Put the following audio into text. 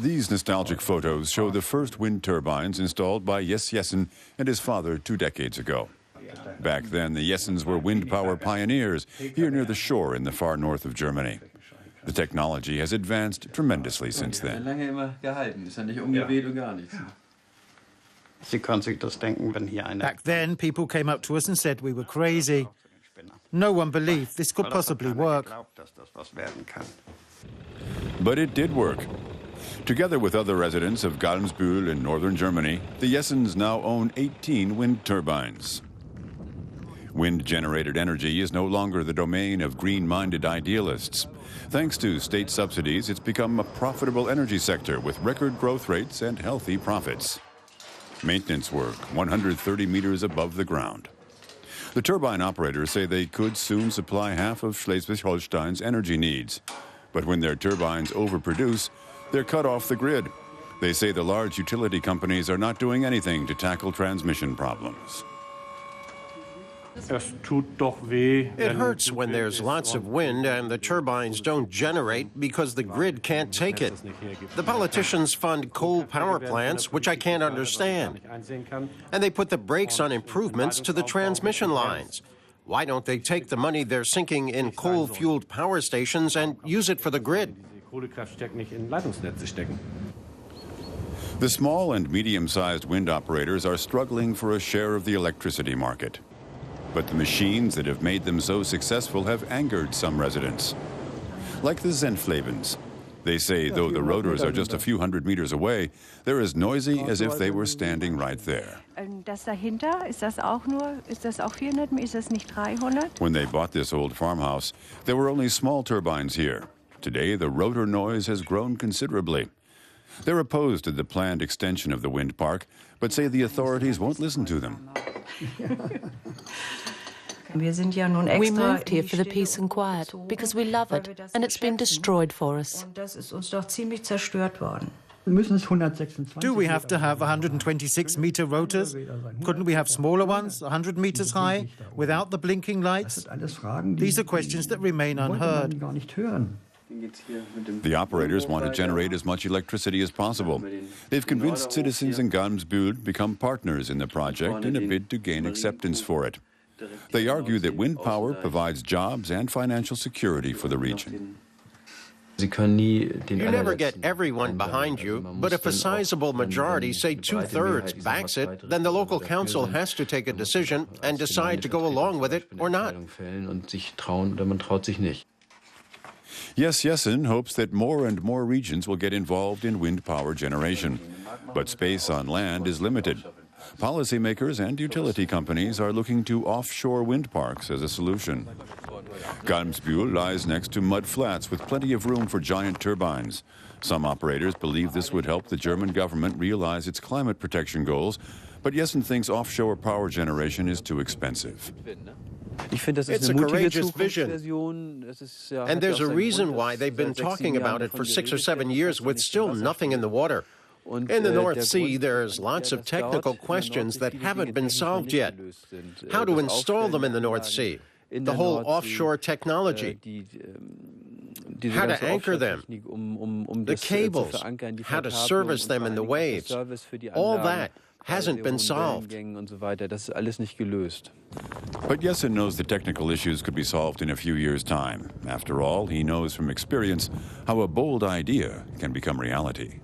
These nostalgic photos show the first wind turbines installed by Jess Jessen and his father 2 decades ago. Back then, the Jessens were wind power pioneers here near the shore in the far north of Germany. The technology has advanced tremendously since then. Back then, people came up to us and said we were crazy. No one believed this could possibly work. But it did work. Together with other residents of Galmsbüll in northern Germany, the Jessens now own 18 wind turbines. Wind-generated energy is no longer the domain of green-minded idealists. Thanks to state subsidies, it's become a profitable energy sector with record growth rates and healthy profits. Maintenance work 130 meters above the ground. The turbine operators say they could soon supply half of Schleswig-Holstein's energy needs. But when their turbines overproduce, they're cut off the grid. They say the large utility companies are not doing anything to tackle transmission problems. It hurts when there's lots of wind and the turbines don't generate because the grid can't take it. The politicians fund coal power plants, which I can't understand. And they put the brakes on improvements to the transmission lines. Why don't they take the money they're sinking in coal-fueled power stations and use it for the grid? The small and medium-sized wind operators are struggling for a share of the electricity market. But the machines that have made them so successful have angered some residents. Like the Senftlebens. They say though the rotors are just a few hundred meters away, they're as noisy as if they were standing right there. Das dahinter, ist das auch 400, ist das nicht 300? When they bought this old farmhouse, there were only small turbines here. Today, the rotor noise has grown considerably. They're opposed to the planned extension of the wind park, but say the authorities won't listen to them. We moved here for the peace and quiet, because we love it, and it's been destroyed for us. Do we have to have 126-meter rotors? Couldn't we have smaller ones, 100 meters high, without the blinking lights? These are questions that remain unheard. The operators want to generate as much electricity as possible. They've convinced citizens in Galmsbüll to become partners in the project in a bid to gain acceptance for it. They argue that wind power provides jobs and financial security for the region. You never get everyone behind you, but if a sizable majority, say 2/3, backs it, then the local council has to take a decision and decide to go along with it or not. Jess Jessen hopes that more and more regions will get involved in wind power generation. But space on land is limited. Policymakers and utility companies are looking to offshore wind parks as a solution. Galmsbüll lies next to mud flats with plenty of room for giant turbines. Some operators believe this would help the German government realize its climate protection goals, but Jessen thinks offshore power generation is too expensive. It's a courageous vision, and there's a reason why they've been talking about it for 6 or 7 years with still nothing in the water. In the North Sea, there's lots of technical questions that haven't been solved yet. How to install them in the North Sea, the whole offshore technology, how to anchor them, the cables, how to service them in the waves, all that hasn't been solved. But Jessen knows the technical issues could be solved in a few years' time. After all, he knows from experience how a bold idea can become reality.